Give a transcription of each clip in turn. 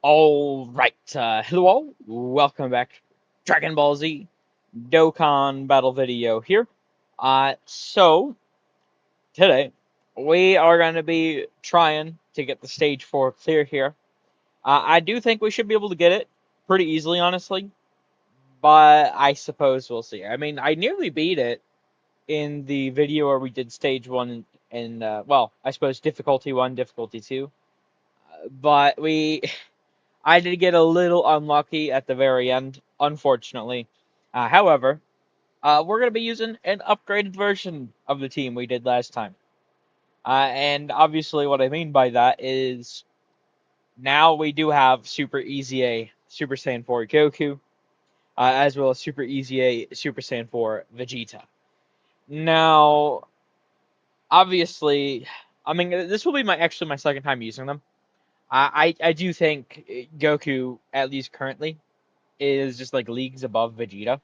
Alright, hello all, welcome back to Dragon Ball Z Dokkan battle video here. So, today, we are going to be trying to get the stage 4 clear here. I do think we should be able to get it pretty easily, honestly, but I suppose we'll see. I mean, I nearly beat it in the video where we did stage 1 and, well, I suppose difficulty 1, difficulty 2, but I did get a little unlucky at the very end, unfortunately. However, we're going to be using an upgraded version of the team we did last time. And obviously, what I mean by that is now we do have Super Easy A Super Saiyan 4 Goku, as well as Super Easy A Super Saiyan 4 Vegeta. Now, obviously, I mean, this will be actually my second time using them. I do think Goku, at least currently, is just like leagues above Vegeta.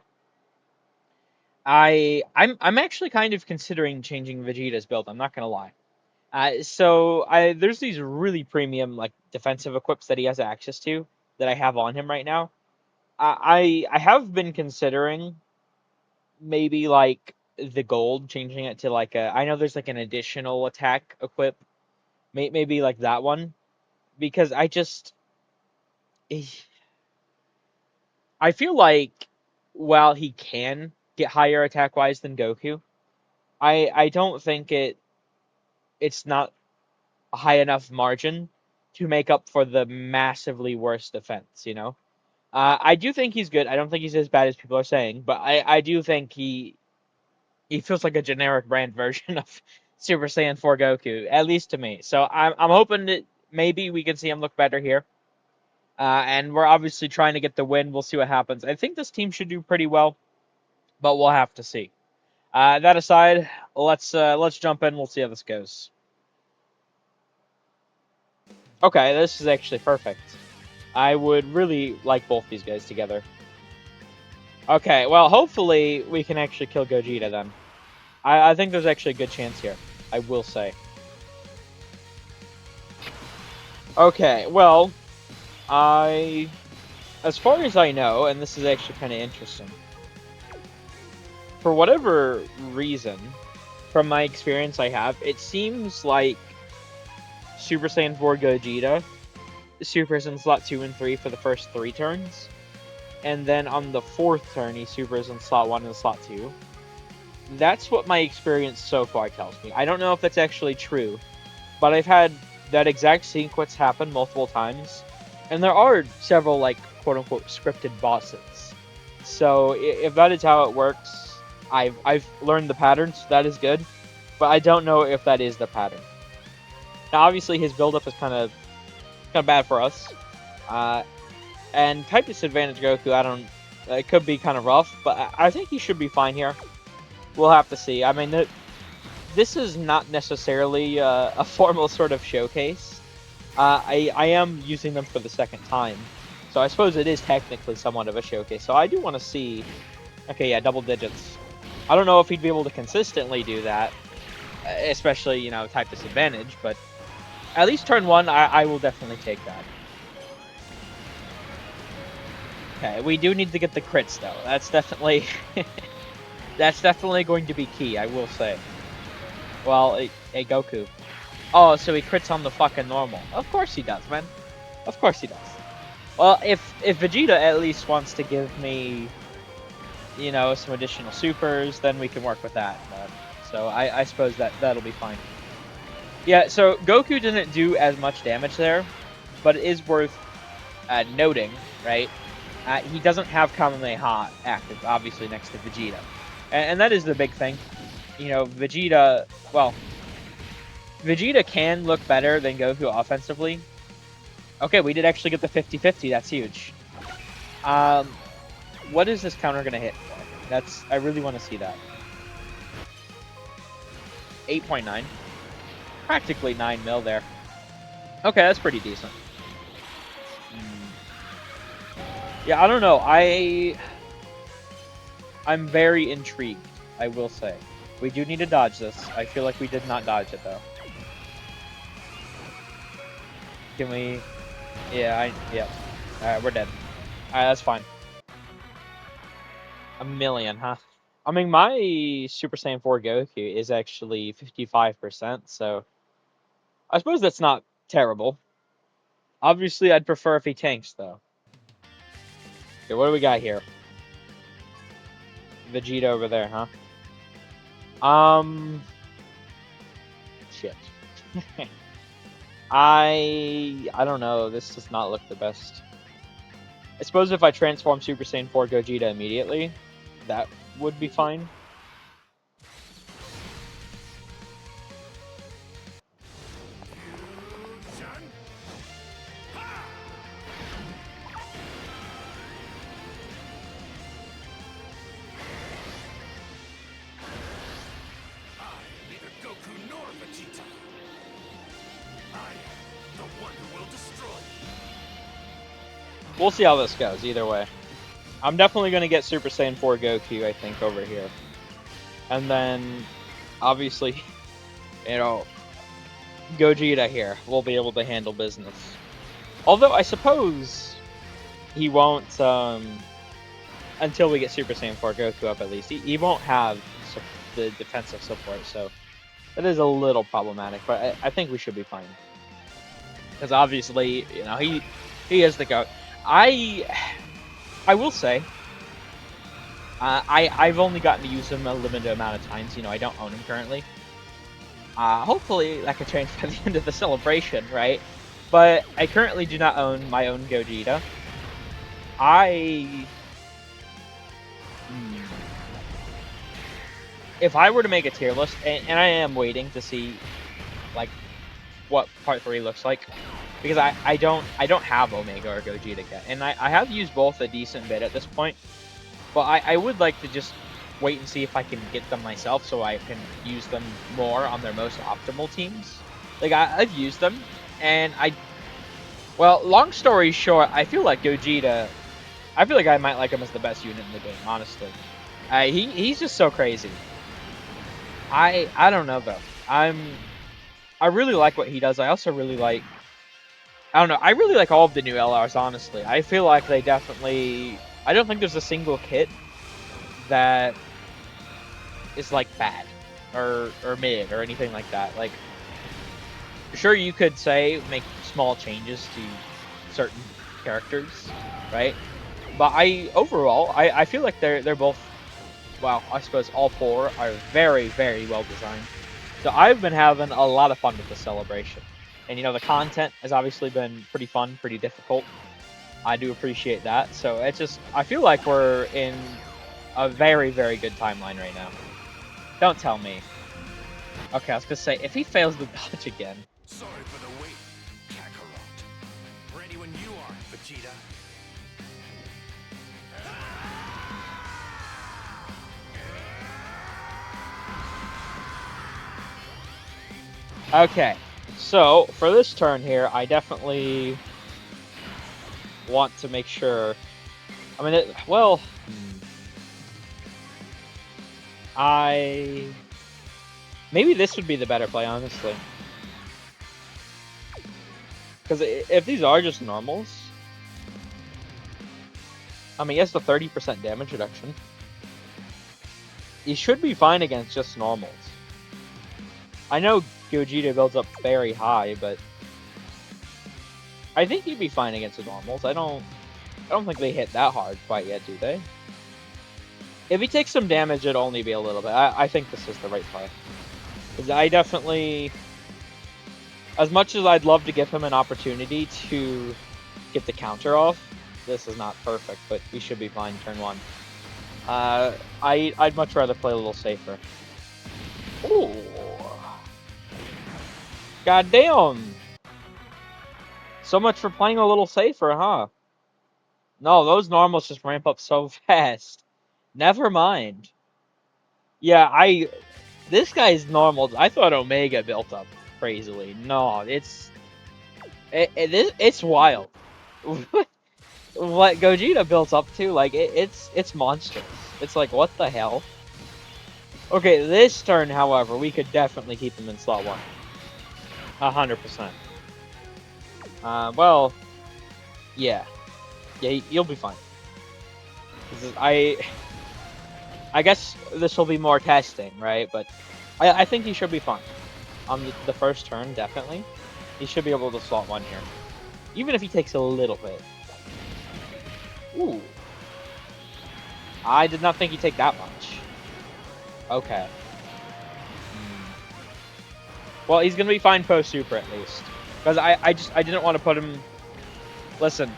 I'm actually kind of considering changing Vegeta's build. I'm not gonna lie. There's these really premium like defensive equips that he has access to that I have on him right now. I have been considering maybe like the gold, changing it to like a. I know there's like an additional attack equip, maybe like that one, because eh, I feel like while he can get higher attack wise than Goku, I don't think it's not a high enough margin to make up for the massively worse defense, you know? I do think he's good. I don't think he's as bad as people are saying, but I do think he feels like a generic brand version of Super Saiyan 4 Goku, at least to me. So I'm hoping that maybe we can see him look better here. And we're obviously trying to get the win. We'll see what happens. I think this team should do pretty well, but we'll have to see. That aside, let's jump in. We'll see how this goes. Okay, this is actually perfect. I would really like both these guys together. Okay, well, hopefully we can actually kill Gogeta then. I think there's actually a good chance here, I will say. Okay, well, as far as I know, and this is actually kind of interesting, for whatever reason, from my experience I have, it seems like Super Saiyan 4 Gogeta supers in slot 2 and 3 for the first 3 turns, and then on the 4th turn he supers in slot 1 and slot 2. That's what my experience so far tells me. I don't know if that's actually true, but I've had that exact sequence happen multiple times, and there are several, like, quote-unquote scripted bosses. So if that is how it works, I've learned the patterns, that is good, but I don't know if that is the pattern. Now, obviously, his build-up is kind of bad for us. And type disadvantage Goku, I don't. It could be kind of rough, but I think he should be fine here. We'll have to see. I mean, this is not necessarily a formal sort of showcase. I am using them for the second time, so I suppose it is technically somewhat of a showcase. So I do want to see. Okay, yeah, double digits. I don't know if he'd be able to consistently do that, especially type disadvantage, but at least turn 1, I will definitely take that. Okay, we do need to get the crits though. That's definitely that's definitely going to be key, I will say. Well, hey Goku. Oh, so he crits on the fucking normal. Of course he does, man. Of course he does. Well, if Vegeta at least wants to give me, some additional supers, then we can work with that. So I suppose that'll be fine. Yeah, so Goku didn't do as much damage there, but it is worth noting, right? He doesn't have Kamehameha active, obviously, next to Vegeta. And that is the big thing. Vegeta, well, Vegeta can look better than Goku offensively. Okay, we did actually get the 50-50. That's huge. What is this counter going to hit for? I really want to see that. 8.9. Practically 9 mil there. Okay, that's pretty decent. Yeah, I don't know. I'm very intrigued, I will say. We do need to dodge this. I feel like we did not dodge it, though. Can we... Yeah, yeah. Alright, we're dead. Alright, that's fine. A million, huh? I mean, my Super Saiyan 4 Goku is actually 55%, so I suppose that's not terrible. Obviously, I'd prefer if he tanks, though. Okay, what do we got here? Vegeta over there, huh? Shit. I don't know. This does not look the best. I suppose if I transform Super Saiyan 4 Gogeta immediately, that would be fine. Neither Goku nor Vegeta. I am the one who will destroy you. We'll see how this goes, either way. I'm definitely going to get Super Saiyan 4 Goku, I think, over here. And then, obviously, you know, Gogeta here will be able to handle business. Although, I suppose he won't, until we get Super Saiyan 4 Goku up at least. He won't have the defensive support, so that is a little problematic, but I think we should be fine. Because obviously, you know, he is the GOAT. I will say, I've only gotten to use him a limited amount of times. You know, I don't own him currently. Hopefully that could change by the end of the celebration, right? But I currently do not own my own Gogeta. If I were to make a tier list, and I am waiting to see, like, what Part 3 looks like, because I don't have Omega or Gogeta yet, and I have used both a decent bit at this point, but I would like to just wait and see if I can get them myself so I can use them more on their most optimal teams. Like, I've used them, and well, long story short, I feel like Gogeta, I feel like I might like him as the best unit in the game, honestly. He's just so crazy. I don't know, though. I really like what he does. I also really like, I don't know, I really like all of the new LRs, honestly. I feel like they definitely, I don't think there's a single kit that is, like, bad or mid or anything like that. Like, sure, you could say make small changes to certain characters, right? But overall, I feel like they're both, well, I suppose all four are very, very well designed. So I've been having a lot of fun with the celebration. And, you know, the content has obviously been pretty fun, pretty difficult. I do appreciate that. So it's just, I feel like we're in a very, very good timeline right now. Don't tell me. Okay, I was gonna say, if he fails the dodge again. Sorry for the wait, Kakarot. Ready when you are, Vegeta. Okay, so for this turn here, I definitely want to make sure. I mean, well, maybe this would be the better play, honestly. Because if these are just normals, I mean, he has the 30% damage reduction. He should be fine against just normals. I know Gogeta builds up very high, but I think he'd be fine against the normals. I don't think they hit that hard quite yet, do they? If he takes some damage, it'd only be a little bit. I think this is the right play. Because I definitely, as much as I'd love to give him an opportunity to get the counter off, this is not perfect, but we should be fine turn one. I'd much rather play a little safer. Ooh. Goddamn. So much for playing a little safer, huh? No, those normals just ramp up so fast. Never mind. Yeah, this guy's normals, I thought Omega built up crazily. No, it's wild. What Gogeta built up to, like, it's monstrous. It's like, what the hell? Okay, this turn, however, we could definitely keep him in slot 1. 100%. Well, Yeah. Yeah, you'll be fine. I guess this will be more testing, right? But I think he should be fine. On the first turn, definitely. He should be able to slot one here. Even if he takes a little bit. Ooh. I did not think he'd take that much. Okay. Well, he's going to be fine post-super at least. Because I didn't want to put him... Listen,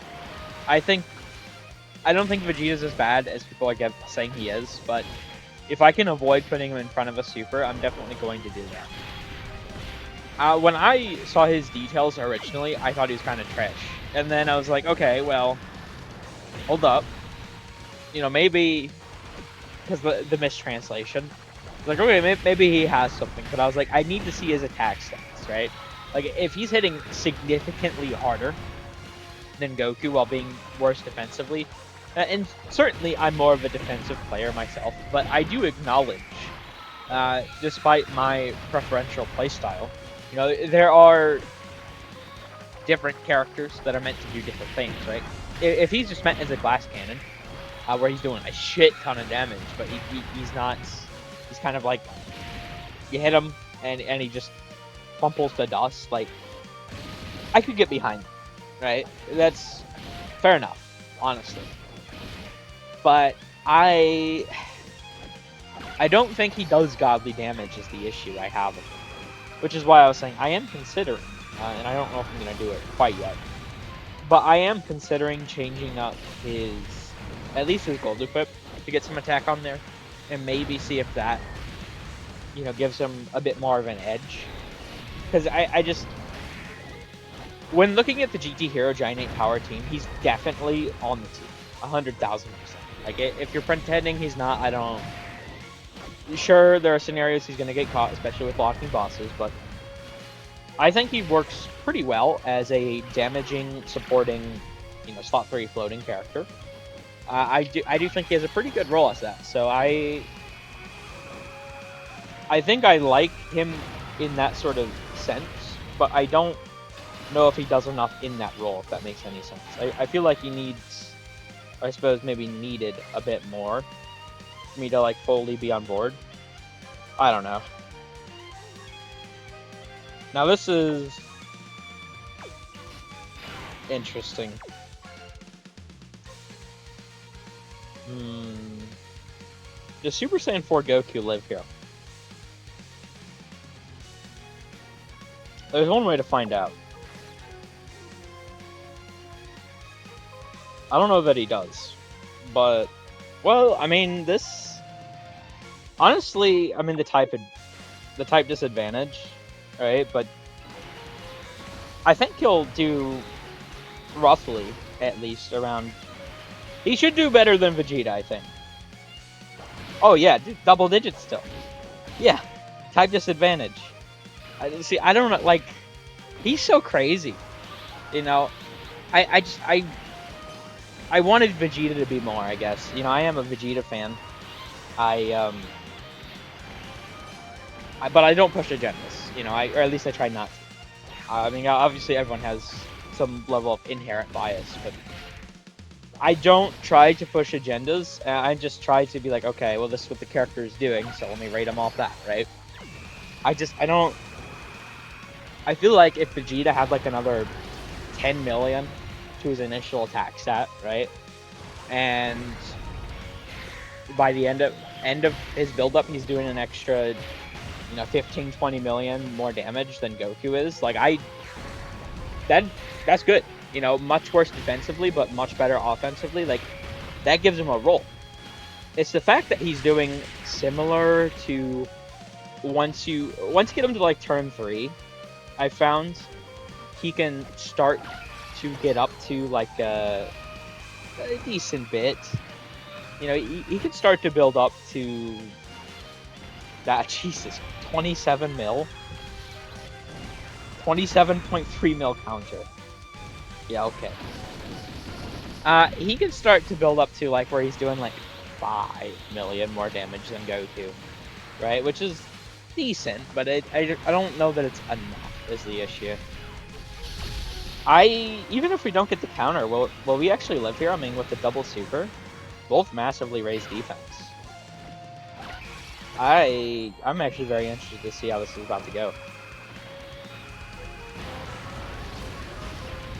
I don't think Vegeta's as bad as people are saying he is, but if I can avoid putting him in front of a super, I'm definitely going to do that. When I saw his details originally, I thought he was kind of trash. And then I was like, okay, well, hold up. You know, maybe because the mistranslation. Like, okay, maybe he has something, but I was like, I need to see his attack stats, right? Like, if he's hitting significantly harder than Goku while being worse defensively, and certainly I'm more of a defensive player myself, but I do acknowledge, despite my preferential playstyle, you know, there are different characters that are meant to do different things, right? If he's just meant as a glass cannon, where he's doing a shit ton of damage, but he's not. He's kind of like you hit him and he just crumples to dust. Like I could get behind, right? That's fair enough, honestly. But I don't think he does godly damage is the issue I have with him, which is why I was saying I am considering, and I don't know if I'm gonna do it quite yet, but I am considering changing up at least his gold equip to get some attack on there, and maybe see if that, you know, gives him a bit more of an edge. Because I just, when looking at the GT Hero Giant 8 Power team, he's definitely on the team, 100,000%. Like if you're pretending he's not, I don't. Sure, there are scenarios he's gonna get caught, especially with blocking bosses, but I think he works pretty well as a damaging, supporting, you know, slot 3 floating character. I do think he has a pretty good role as that. So I think I like him in that sort of sense, but I don't know if he does enough in that role, if that makes any sense. I feel like he needs, I suppose maybe needed a bit more for me to like fully be on board. I don't know. Now this is interesting. Does Super Saiyan 4 Goku live here? There's one way to find out. I don't know that he does, but well, I mean this. Honestly, I mean the type disadvantage, right? But I think he'll do roughly at least around. He should do better than Vegeta, I think. Oh yeah, double digits still. Yeah, type disadvantage. I don't know, like, he's so crazy. You know, I wanted Vegeta to be more, I guess. You know, I am a Vegeta fan. But I don't push agendas. You know, or at least I try not to. I mean, obviously everyone has some level of inherent bias, but I don't try to push agendas. I just try to be like, okay, well, this is what the character is doing, so let me rate him off that, right? I don't. I feel like if Vegeta had like another 10 million to his initial attack stat, right? And by the end of his build-up, he's doing an extra, you know, 15, 20 million more damage than Goku is. Like, that's good. You know, much worse defensively, but much better offensively. Like, that gives him a role. It's the fact that he's doing similar to once you get him to like turn 3, I found he can start to get up to like a decent bit. You know, he can start to build up to that. Jesus, 27 mil, 27.3 mil counter. Yeah, okay. He can start to build up to like where he's doing like 5 million more damage than Goku, right? Which is decent, but I don't know that it's enough is the issue. Even if we don't get the counter, will we actually live here? I mean, with the double super, both massively raised defense. I'm actually very interested to see how this is about to go.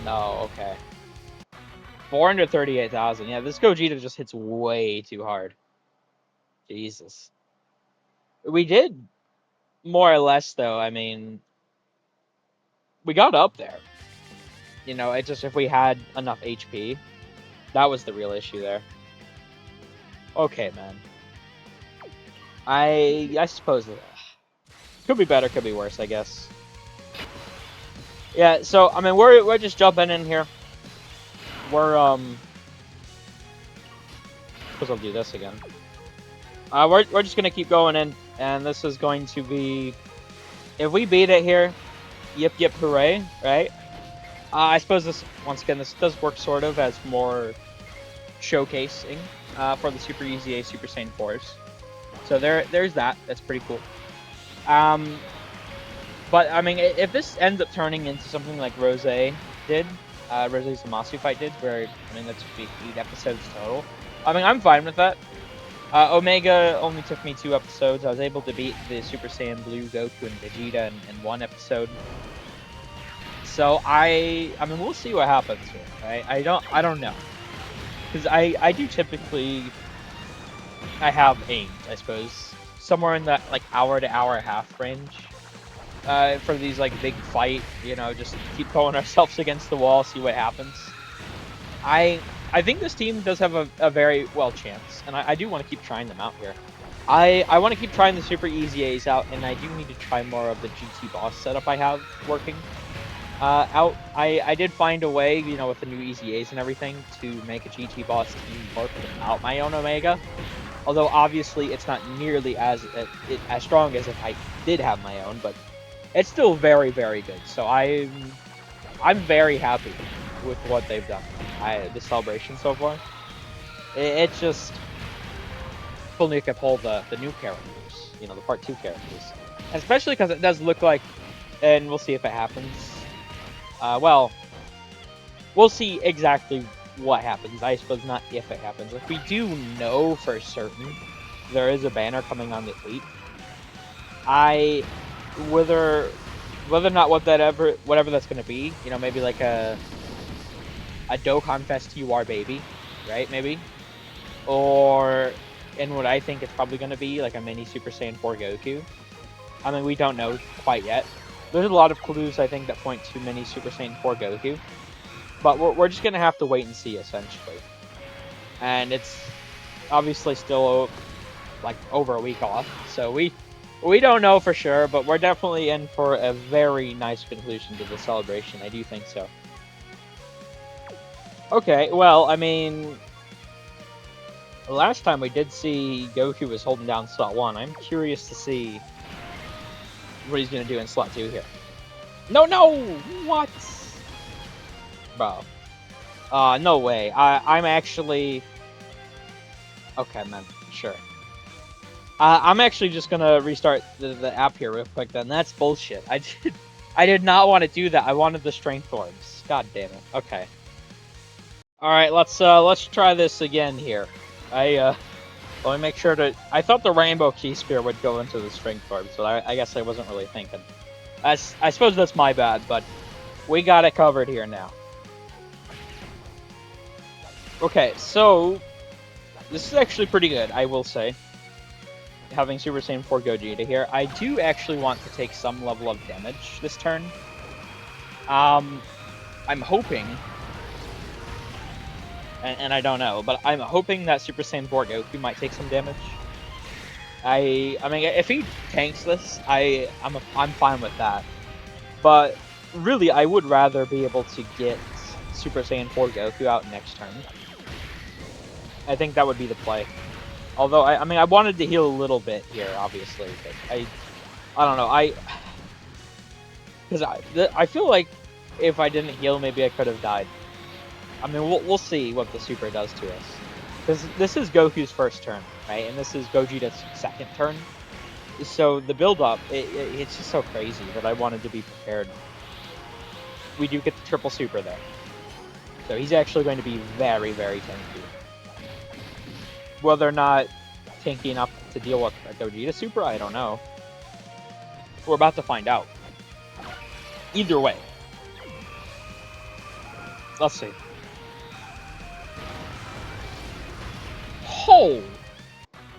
No, okay. 438,000. Yeah, this Gogeta just hits way too hard. Jesus. We did more or less though. I mean, we got up there. You know, it's just if we had enough HP, that was the real issue there. Okay, man. I suppose that could be better, could be worse, I guess. Yeah, so I mean we're just jumping in here. We're suppose I'll do this again. We're just gonna keep going in, and this is going to be if we beat it here, yip yip hooray, right? I suppose this once again this does work sort of as more showcasing for the Super EZA Super Saiyan 4s. So there's that. That's pretty cool. But I mean, if this ends up turning into something like Rose did, Rose's Zamasu fight did, where I mean that's 8 episodes total. I mean, I'm fine with that. Omega only took me 2 episodes. I was able to beat the Super Saiyan Blue Goku and Vegeta in 1 episode. So I mean, we'll see what happens here. Right? I don't know, because I do typically have aimed, I suppose, somewhere in that like hour to hour and a half range. For these like big fight, you know, just keep throwing ourselves against the wall, see what happens. I think this team does have a very well chance, and I do want to keep trying them out here. I want to keep trying the Super EZAs out, and I do need to try more of the GT boss setup I have working out. I did find a way, you know, with the new EZAs and everything, to make a GT boss team work without my own Omega. Although obviously it's not nearly as strong as if I did have my own, but it's still very, very good. So I'm very happy with what they've done. The celebration so far. It's just if only it could pull the new characters, you know, the Part 2 characters, and especially because it does look like, and we'll see if it happens. Well, we'll see exactly what happens. I suppose not if it happens. Like we do know for certain there is a banner coming on the 8th. Whether or not whatever that's gonna be, you know, maybe like a Dokkan Fest UR baby, right? Maybe, or and what I think it's probably gonna be like a mini Super Saiyan 4 Goku. I mean, we don't know quite yet. There's a lot of clues I think that point to mini Super Saiyan 4 Goku, but we're just gonna have to wait and see essentially. And it's obviously still like over a week off, so we don't know for sure, but we're definitely in for a very nice conclusion to the celebration. I do think so. Okay, well, I mean, last time we did see Goku was holding down slot 1. I'm curious to see what he's going to do in slot 2 here. No! What? Bro. No way. I'm actually... Okay, man. Sure. I'm actually just gonna restart the app here real quick then. That's bullshit. I did not want to do that. I wanted the strength orbs. God damn it. Okay. Alright, let's try this again here. Let me make sure to... I thought the rainbow key spear would go into the strength orbs, but I guess I wasn't really thinking. I suppose that's my bad, but we got it covered here now. Okay, so this is actually pretty good, I will say. Having Super Saiyan 4 Gogeta here, I do actually want to take some level of damage this turn. I'm hoping, and I don't know, but I'm hoping that Super Saiyan 4 Goku might take some damage. I mean, if he tanks this, I'm fine with that. But really, I would rather be able to get Super Saiyan 4 Goku out next turn. I think that would be the play. Although, I mean, I wanted to heal a little bit here, obviously, but I don't know, because I feel like if I didn't heal, maybe I could have died. I mean, we'll see what the super does to us. Because this is Goku's first turn, right? And this is Gogeta's second turn. So the build-up, it's just so crazy that I wanted to be prepared. we do get the triple super there. So he's actually going to be very, very tanky. Whether or not tanky enough to deal with a Gogeta super, I don't know. We're about to find out. Either way. Let's see. Oh!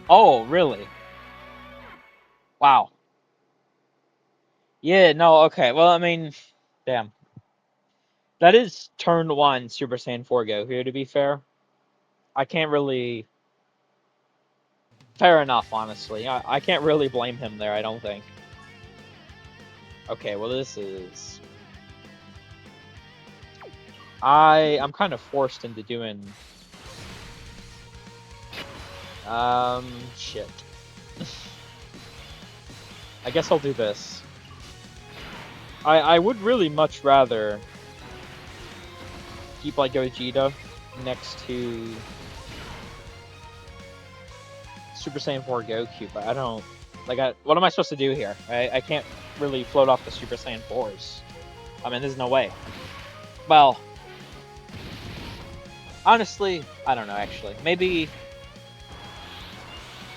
Oh, really? Wow. Yeah, no, okay. Well, I mean, damn. That is turn 1 Super Saiyan 4 Goku, to be fair. I can't really... Fair enough, honestly. I can't really blame him there, I don't think. Okay, well, this is... I'm kind of forced into doing... Shit. I guess I'll do this. I would really much rather keep, like, Gogeta next to Super Saiyan 4 Goku, but I don't... Like, what am I supposed to do here? I can't really float off the Super Saiyan 4s. I mean, there's no way. Well... Honestly, I don't know, actually. Maybe...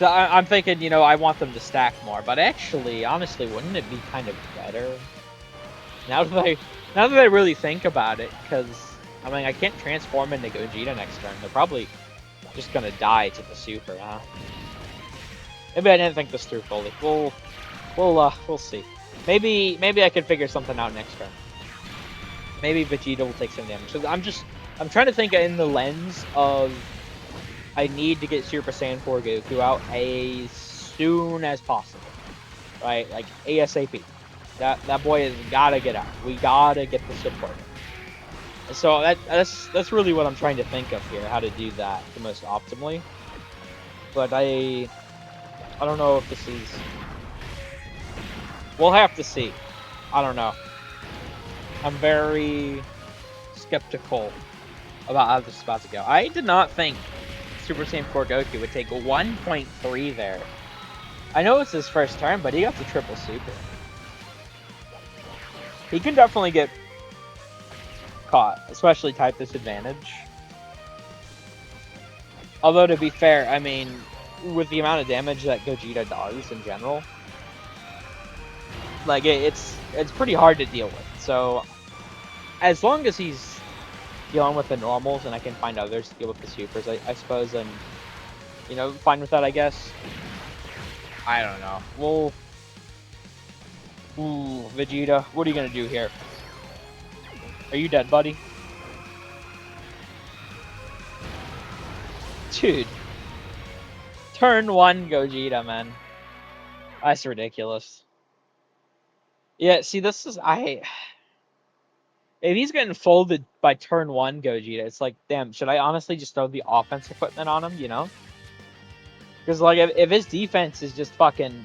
I'm thinking, you know, I want them to stack more, but actually, honestly, wouldn't it be kind of better? Now that I really think about it, because, I mean, I can't transform into Gogeta next turn. They're probably just gonna die to the super, huh? Maybe I didn't think this through fully. We'll see. Maybe I could figure something out next turn. Maybe Vegeta will take some damage. So I'm trying to think in the lens of I need to get Super Saiyan 4 Goku out as soon as possible. Right? Like ASAP. That boy has gotta get out. We gotta get the support. So that's really what I'm trying to think of here, how to do that the most optimally. But I don't know if this is... We'll have to see. I don't know. I'm very skeptical about how this is about to go. I did not think Super Saiyan 4 Goku would take 1.3 there. I know it's his first turn, but he got the triple super. He can definitely get caught, especially type disadvantage. Although, to be fair, I mean, with the amount of damage that Gogeta does in general, like, it's pretty hard to deal with. So, as long as he's dealing with the normals and I can find others to deal with the supers, I suppose I'm, you know, fine with that, I guess. I don't know. Well, ooh, Vegeta, what are you gonna do here? Are you dead, buddy? Dude. Turn 1 Gogeta, man. That's ridiculous. Yeah, see, this is... If he's getting folded by turn 1 Gogeta, it's like, damn, should I honestly just throw the offense equipment on him, you know? Because, like, if his defense is just fucking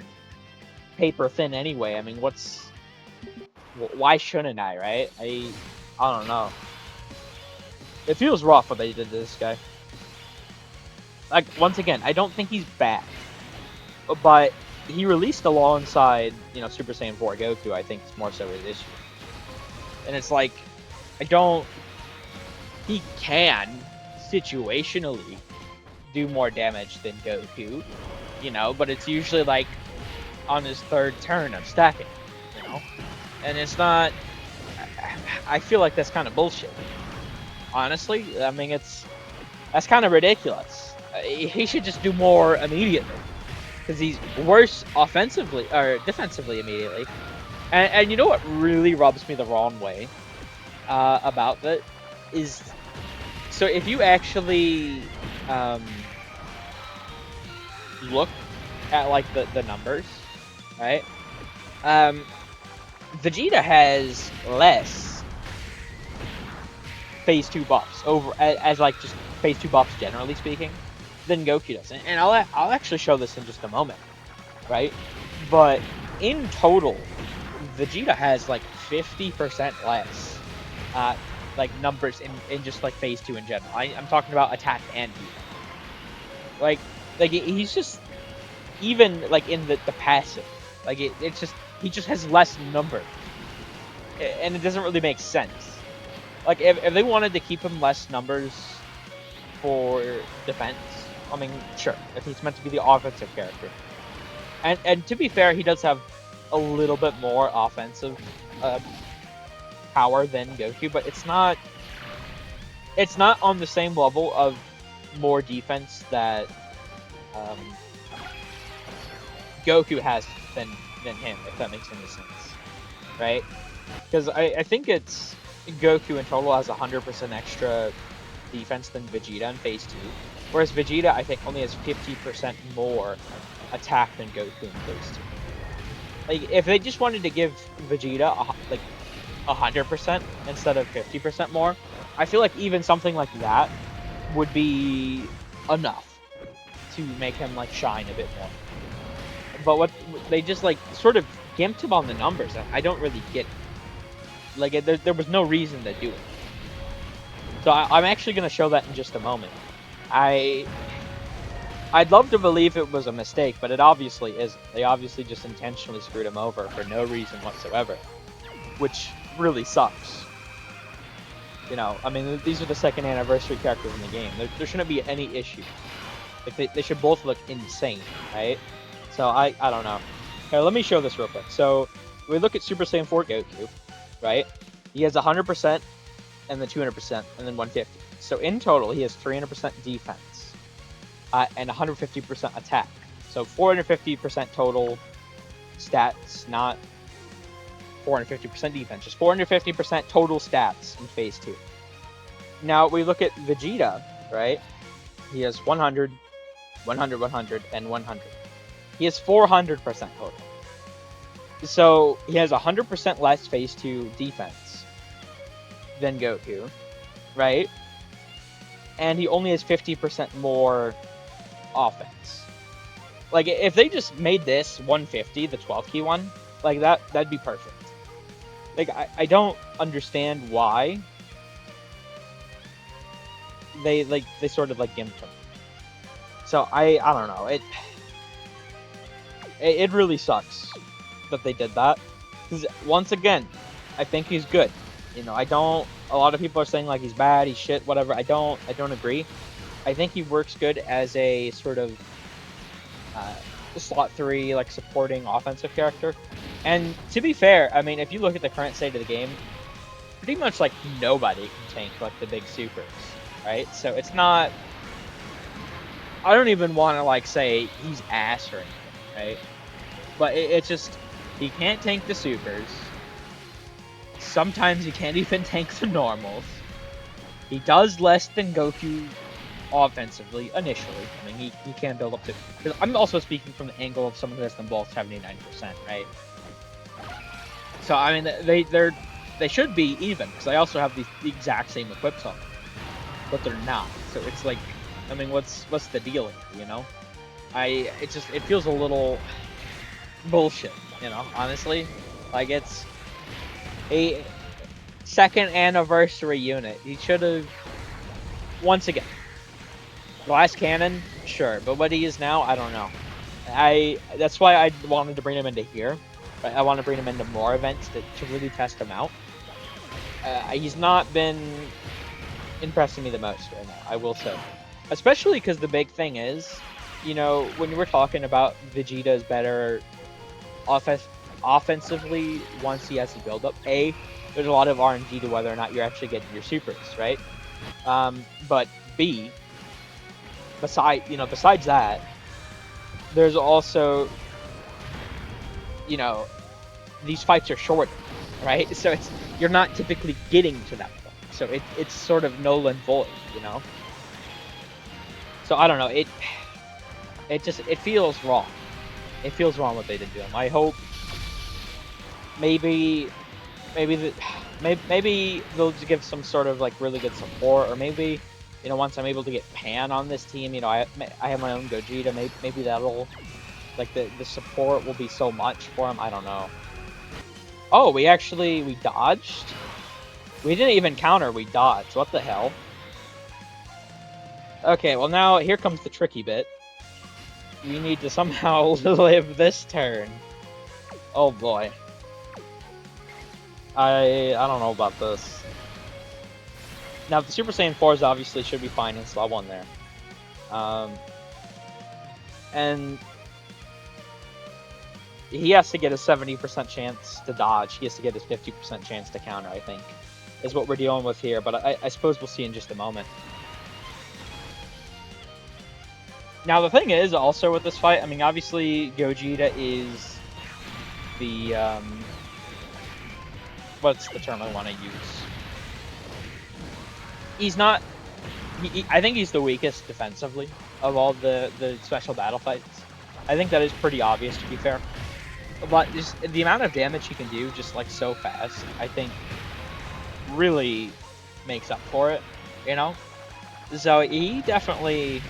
paper thin anyway, I mean, why shouldn't I, right? I don't know. It feels rough what they did to this guy. Like, once again, I don't think he's bad. But he released alongside, you know, Super Saiyan 4 Goku, I think it's more so his issue. And it's like, he can, situationally, do more damage than Goku, you know, but it's usually, like, on his third turn of stacking, you know? And it's not... I feel like that's kind of bullshit. Honestly, I mean, that's kind of ridiculous. He should just do more immediately. Because he's worse offensively, or defensively immediately. And you know what really rubs me the wrong way about that is... So if you actually look at, like, the numbers, right? Vegeta has less phase 2 buffs as like just phase 2 buffs generally speaking than Goku does, and I'll actually show this in just a moment, right? But in total, Vegeta has like 50% less like numbers in just like phase 2 in general. I'm talking about attack and defense. Like he's just, even like in the passive, like it's just, he just has less number, and it doesn't really make sense. Like if they wanted to keep him less numbers for defense, I mean, sure, if he's meant to be the offensive character. And to be fair, he does have a little bit more offensive power than Goku, but it's not on the same level of more defense that Goku has than him, if that makes any sense, right? Because I think it's Goku in total has 100% extra defense than Vegeta in Phase 2, whereas Vegeta I think only has 50% more attack than Goku in Phase 2. Like if they just wanted to give Vegeta like 100% instead of 50% more, I feel like even something like that would be enough to make him like shine a bit more. But what they just like sort of gimped him on the numbers. I don't really get it. Like there was no reason to do it. So I'm actually going to show that in just a moment. I'd love to believe it was a mistake, but it obviously isn't. They obviously just intentionally screwed him over for no reason whatsoever, which really sucks. You know, I mean, these are the second anniversary characters in the game. There shouldn't be any issue. Like they should both look insane, right? So I don't know. Okay, let me show this real quick. So we look at Super Saiyan 4 Goku, right? He has 100%, and then 200%, and then 150. So in total, he has 300% defense, and 150% attack. So 450% total stats, not 450% defense, just 450% total stats in Phase 2. Now we look at Vegeta, right? He has 100, 100, 100, and 100. He has 400% total. So he has 100% less Phase 2 defense than Goku, right? And he only has 50% more offense. Like, if they just made this 150, the 12 key one, like that'd be perfect. Like, I don't understand why they sort of like gimped him. So I don't know. It really sucks that they did that. Because once again, I think he's good. You know, a lot of people are saying like he's bad, he's shit, whatever. I don't agree. I think he works good as a sort of slot 3, like supporting offensive character. And to be fair, I mean, if you look at the current state of the game, pretty much like nobody can tank like the big supers, right? So it's not. I don't even want to like say he's ass or anything, right? But it's just he can't tank the supers. Sometimes he can't even tank the normals. He does less than Goku offensively initially. I mean, he can build up to. I'm also speaking from the angle of someone who has them both 79%, right? So I mean, they should be even because I also have the exact same equips on them, but they're not. So it's like, I mean, what's the deal here? You know, it feels a little bullshit. You know, honestly, like it's a second anniversary unit. He should have once again. Glass cannon, sure, but what he is now, I don't know. That's why I wanted to bring him into here. Right? I want to bring him into more events to really test him out. He's not been impressing me the most right now, I will say. Especially because the big thing is, you know, when we're talking about Vegeta's better offensively once he has the build up, there's a lot of RNG to whether or not you're actually getting your supers, right? But B, besides that, there's also, you know, these fights are short, right? So you're not typically getting to that point. So it's sort of null and void, you know? So I don't know, it feels wrong. It feels wrong what they did to him. I hope maybe they'll just give some sort of like really good support, or maybe, you know, once I'm able to get Pan on this team, you know, I have my own Gogeta, maybe that'll, like, the support will be so much for him, I don't know. Oh, we dodged? We didn't even counter, we dodged, what the hell? Okay, well now, here comes the tricky bit. We need to somehow live this turn. Oh boy. I don't know about this. Now the Super Saiyan 4s obviously should be fine in slot 1 there. And he has to get a 70% chance to dodge. He has to get his 50% chance to counter, I think, is what we're dealing with here. But I suppose we'll see in just a moment. Now, the thing is, also with this fight, I mean, obviously, Gogeta is the, what's the term I want to use? He's not, I think he's the weakest defensively of all the special battle fights. I think that is pretty obvious, to be fair. But just the amount of damage he can do just, like, so fast, I think, really makes up for it, you know? So he definitely...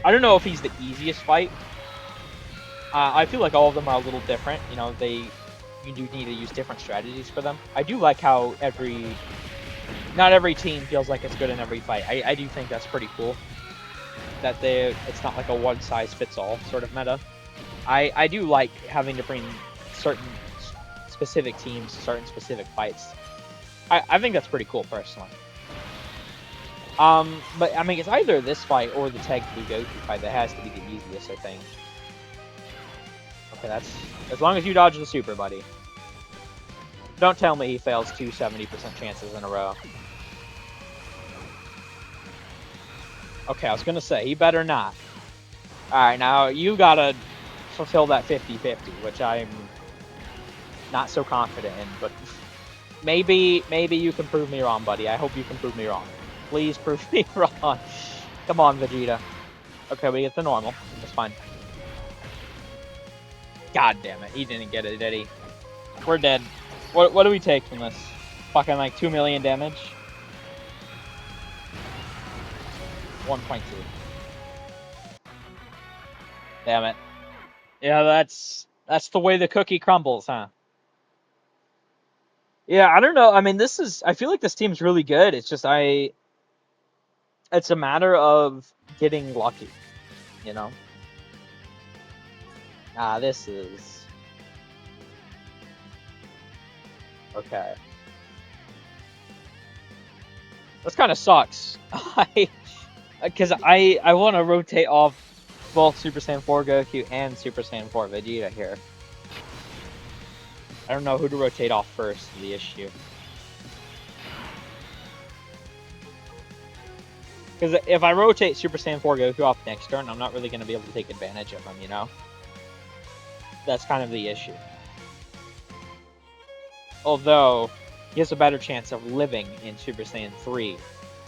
I don't know if he's the easiest fight. I feel like all of them are a little different. You know, you do need to use different strategies for them. I do like how not every team feels like it's good in every fight. I do think that's pretty cool. That it's not like a one-size-fits-all sort of meta. I do like having to bring certain specific teams to certain specific fights. I think that's pretty cool, personally. But I mean, it's either this fight or the Tag Blue Goku fight that has to be the easiest, I think. Okay, that's as long as you dodge the super, buddy. Don't tell me he fails 2 70% chances in a row. Okay, I was gonna say, he better not. Alright, now you gotta fulfill that 50-50, which I'm not so confident in, but maybe you can prove me wrong, buddy. I hope you can prove me wrong. Please prove me wrong. Come on, Vegeta. Okay, we get the normal. That's fine. God damn it. He didn't get it, did he? We're dead. What do we take from this? Fucking like 2 million damage? 1.2. Damn it. Yeah, that's the way the cookie crumbles, huh? Yeah, I don't know. I mean, I feel like this team's really good. It's just it's a matter of getting lucky, you know? This is... Okay. This kind of sucks. Because I want to rotate off both Super Saiyan 4 Goku and Super Saiyan 4 Vegeta here. I don't know who to rotate off first, is the issue. Because if I rotate Super Saiyan 4 Goku off next turn, I'm not really going to be able to take advantage of him, you know? That's kind of the issue. Although, he has a better chance of living in Super Saiyan 3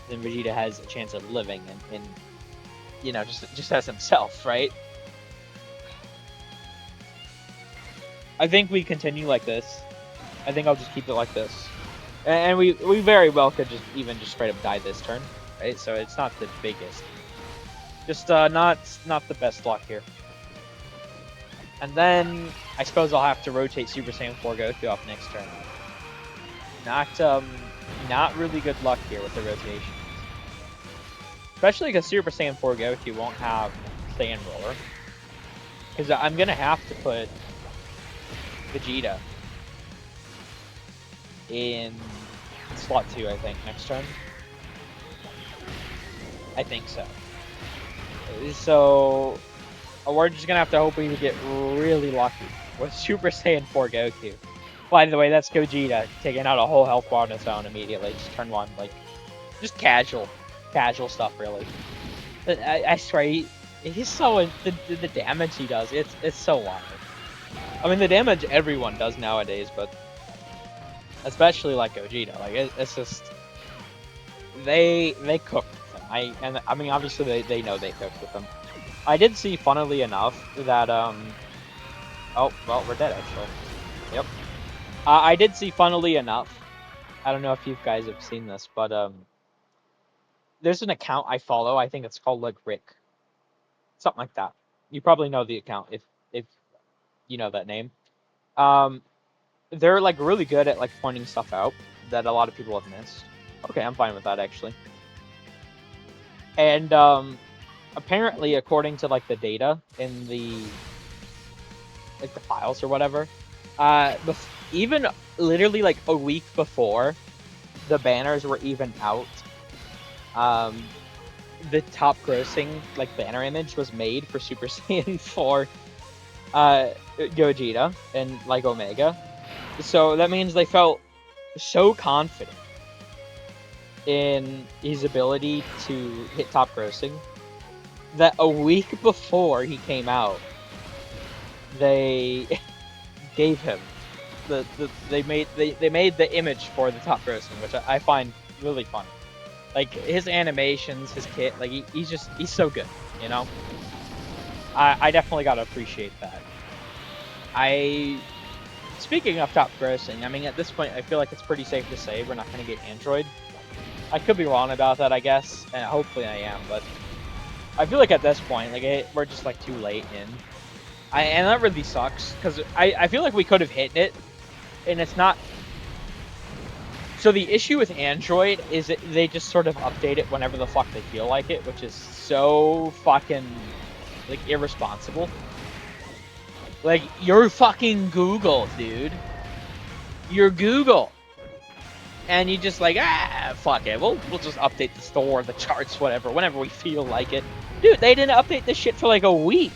than Vegeta has a chance of living in you know, just as himself, right? I think we continue like this. I think I'll just keep it like this. And we very well could just straight up die this turn, right? So it's not the biggest. Just not the best luck here. And then I suppose I'll have to rotate Super Saiyan 4 Goku off next turn. Not really good luck here with the rotations. Especially because Super Saiyan 4 Goku won't have Saiyan Roar. Because I'm going to have to put Vegeta in slot 2, I think, next turn. I think so. So, we're just going to have to hope we get really lucky with Super Saiyan 4 Goku. By the way, that's Gogeta taking out a whole health bar on its own immediately. Just turn 1, like, just casual stuff, really. I swear, he's so, the damage he does, it's so wild. I mean, the damage everyone does nowadays, but especially like Gogeta, like it's just they cook with him. I mean, obviously they know they cook with him. I did see, funnily enough, that oh well, we're dead actually. Yep. I did see, funnily enough. I don't know if you guys have seen this, but there's an account I follow. I think it's called like Rick, something like that. You probably know the account if you know that name. They're like really good at like pointing stuff out that a lot of people have missed. Okay, I'm fine with that actually. And apparently, according to like the data in the like the files or whatever, even literally like a week before the banners were even out, the top grossing like banner image was made for Super Saiyan 4 Gogeta and like Omega. So that means they felt so confident in his ability to hit top grossing that a week before he came out, they gave him they made the image for the top grossing, which I find really funny. Like his animations, his kit, like he's so good, you know. I definitely gotta appreciate that. Speaking of top grossing, I mean at this point I feel like it's pretty safe to say we're not gonna get Android. I could be wrong about that, I guess, and hopefully I am, but I feel like at this point, like we're just like too late in. And that really sucks because I feel like we could have hit it, and it's not. So the issue with Android is that they just sort of update it whenever the fuck they feel like it, which is so fucking like irresponsible. Like you're fucking Google, dude. You're Google. And you just like, fuck it. We'll just update the store, the charts, whatever, whenever we feel like it. Dude, they didn't update this shit for like a week.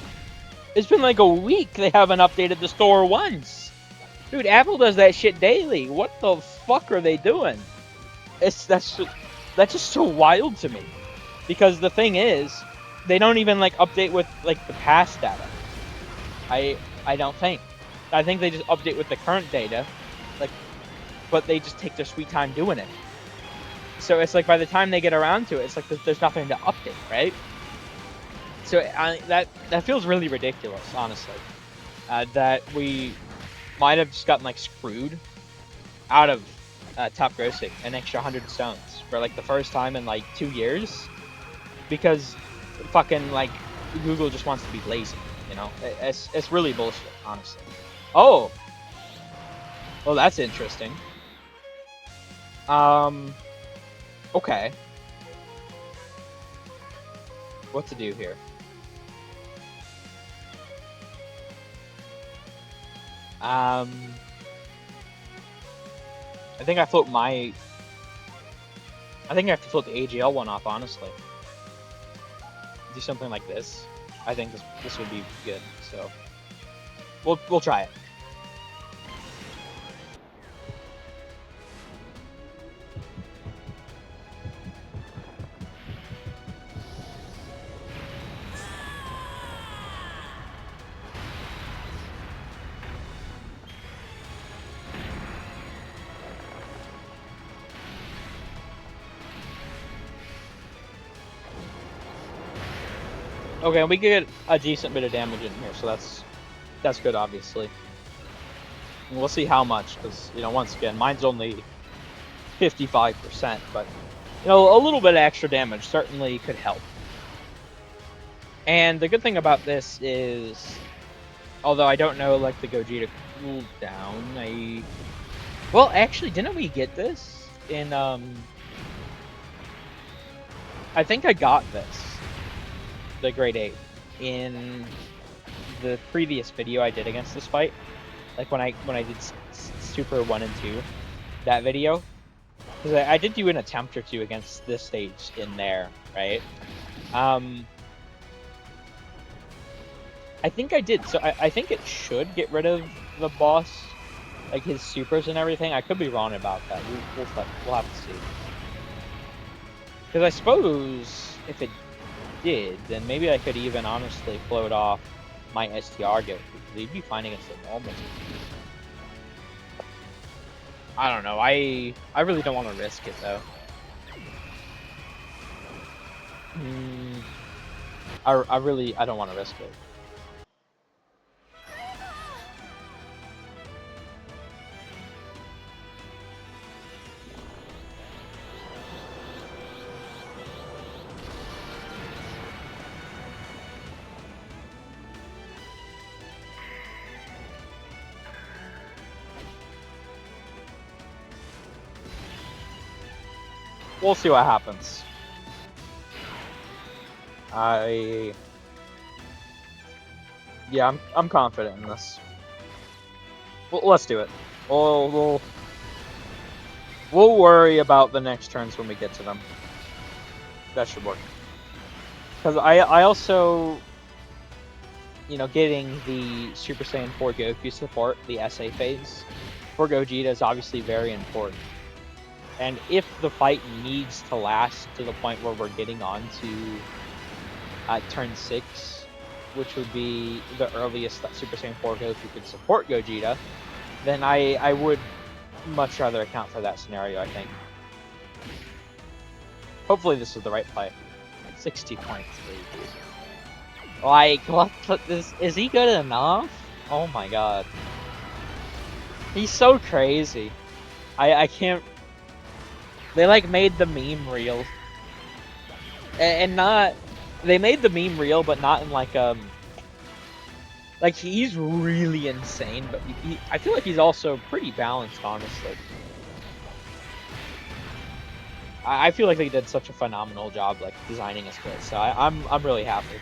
It's been like a week they haven't updated the store once. Dude, Apple does that shit daily. What the fuck are they doing? That's just so wild to me. Because the thing is, they don't even like update with like the past data. I don't think. I think they just update with the current data. Like, but they just take their sweet time doing it. So it's like by the time they get around to it, it's like there's nothing to update, right? So that feels really ridiculous, honestly. That we might have just gotten like screwed out of top grossing an extra 100 stones for like the first time in like 2 years because fucking like Google just wants to be lazy, you know? It's really bullshit, honestly. Oh, well that's interesting. Okay. What to do here? I think I float my. I think I have to float the AGL one off, honestly. Do something like this. I think this would be good. So we'll try it. Okay, we get a decent bit of damage in here, so that's good, obviously. And we'll see how much, because you know, once again, mine's only 55%, but you know, a little bit of extra damage certainly could help. And the good thing about this is, although I don't know like the Gogeta cooldown, well, actually, didn't we get this in I think I got this. The grade 8 in the previous video I did against this fight, like when I did Super 1 and 2, that video, because I did do an attempt or two against this stage in there, right? I think I did, so I think it should get rid of the boss, like his supers and everything. I could be wrong about that. We'll have to see. Because I suppose if it did, then maybe I could even honestly float off my STR Goku. He'd be fine against the normal. I don't know. I really don't want to risk it though. I don't want to risk it. We'll see what happens. Yeah, I'm confident in this. Well, let's do it. We'll We'll worry about the next turns when we get to them. That should work. Because I also, getting the Super Saiyan 4 Goku support, the SA phase, for Gogeta is obviously very important. And if the fight needs to last to the point where we're getting on to turn 6, which would be the earliest that Super Saiyan 4 Goku could support Gogeta, then I would much rather account for that scenario, I think. Hopefully this is the right play. 60.3. Like, what this? Is he good enough? Oh my god. He's so crazy. I can't... They, like, made the meme real. And not... They made the meme real, but not in, like, Like, he's really insane, but I feel like he's also pretty balanced, honestly. I feel like they did such a phenomenal job, like, designing his kit, so I'm really happy.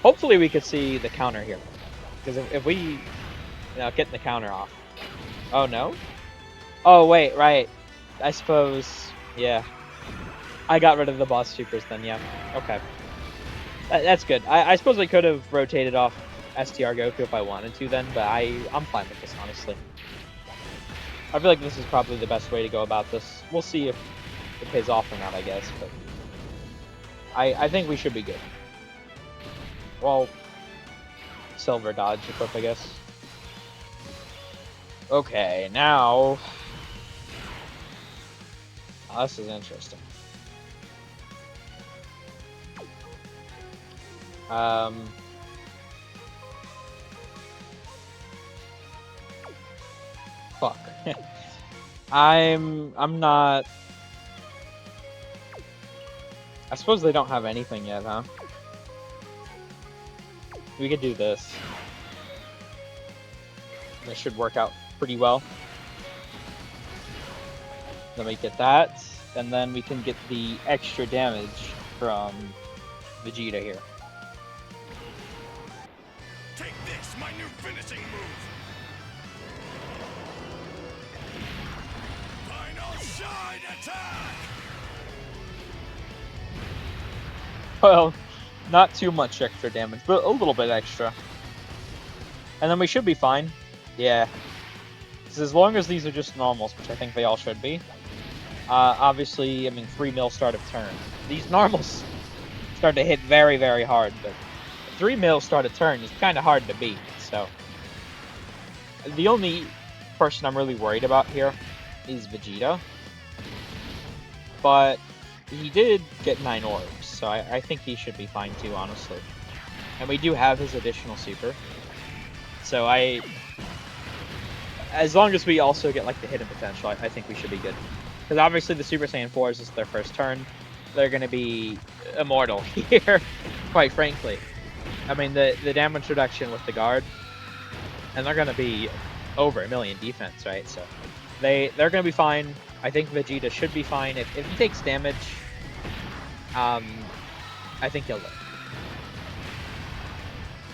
Hopefully we could see the counter here. Because if we, get the counter off. Oh, no? Oh, wait, right. I suppose, yeah. I got rid of the boss supers then, yeah. Okay. That's good. I suppose I could have rotated off STR Goku if I wanted to then, but I'm fine with this, honestly. I feel like this is probably the best way to go about this. We'll see if it pays off or not, I guess, but I think we should be good. Well, silver dodge equip, I guess. Okay, now... Oh, this is interesting. Fuck. I'm not... I suppose they don't have anything yet, huh? We could do this. This should work out pretty well. Then we get that, and then we can get the extra damage from Vegeta here. Take this, my new finishing move. Final shine attack. Well, not too much extra damage, but a little bit extra. And then we should be fine. Yeah. Because as long as these are just normals, which I think they all should be. Obviously, 3 mil start of turn. These normals start to hit very, very hard, but 3 mil start of turn is kind of hard to beat, so... The only person I'm really worried about here is Vegeta. But he did get 9 orbs, so I think he should be fine too, honestly. And we do have his additional super. So as long as we also get, like, the hidden potential, I think we should be good. Because obviously the Super Saiyan 4s is their first turn. They're going to be immortal here, quite frankly. The damage reduction with the guard, and they're going to be over 1 million defense, right? So they're going to be fine. I think Vegeta should be fine. If he takes damage, I think he'll live.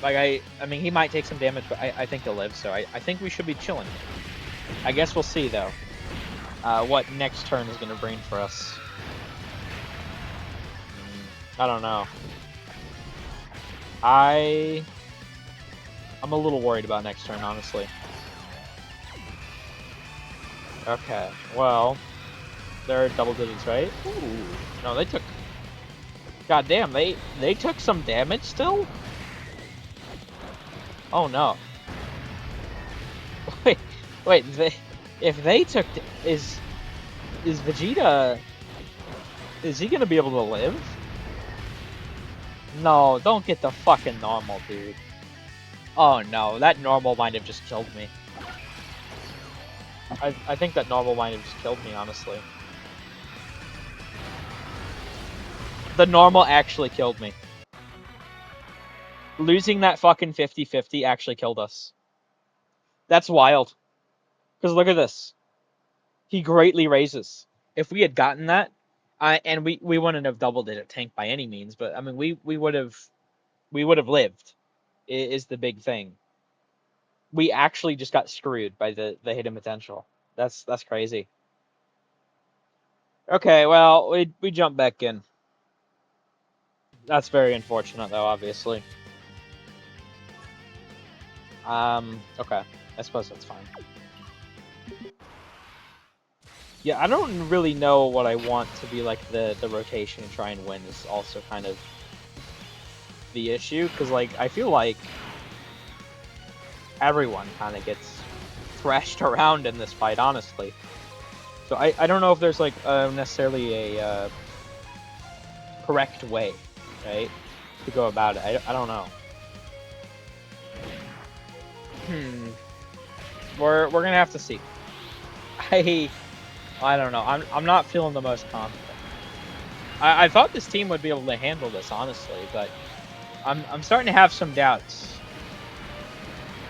Like, he might take some damage, but I think he'll live, so I think we should be chilling. I guess we'll see, though, what next turn is going to bring for us. I don't know. I'm a little worried about next turn, honestly. Okay, well, they're double digits, right? Ooh, no, they took... God damn, they took some damage still? Oh no. Wait, if they took... Is Vegeta... Is he gonna be able to live? No, don't get the fucking normal, dude. Oh no, that normal might have just killed me. I think that normal might have just killed me, honestly. The normal actually killed me. Losing that fucking 50-50 actually killed us. That's wild. Because look at this. He greatly raises. If we had gotten that, and we wouldn't have double-digit tank by any means, but we would have lived. Is the big thing. We actually just got screwed by the hidden potential. That's crazy. Okay, well, we jump back in. That's very unfortunate, though, obviously. Okay. I suppose that's fine. Yeah, I don't really know what I want to be like the rotation and try and win is also kind of the issue, because like I feel like everyone kind of gets thrashed around in this fight, honestly. So I don't know if there's like necessarily a correct way, right, to go about it. I don't know. We're gonna have to see. I I don't know. I'm not feeling the most confident. I thought this team would be able to handle this, honestly, but I'm starting to have some doubts.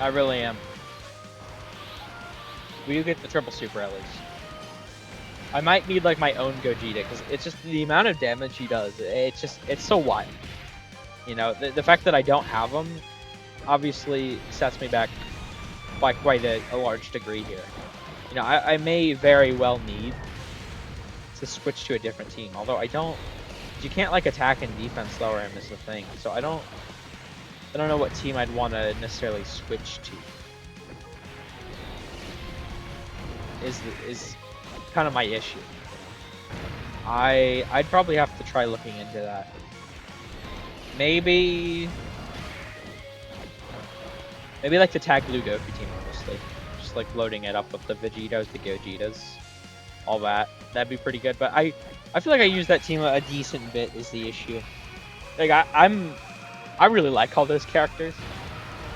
I really am. We do get the triple super at least. I might need like my own Gogeta because it's just the amount of damage he does. It's so wild. You know, the fact that I don't have him obviously sets me back by quite a large degree here. You know, I may very well need to switch to a different team. Although I don't, you can't like attack and defense lower him is the thing. So I don't know what team I'd want to necessarily switch to. Is kind of my issue. I'd probably have to try looking into that. Maybe like the tag Blue Goku team, honestly. Just like loading it up with the Vegetos, the Gogetas, all that. That'd be pretty good. But I feel like I use that team a decent bit is the issue. Like I really like all those characters,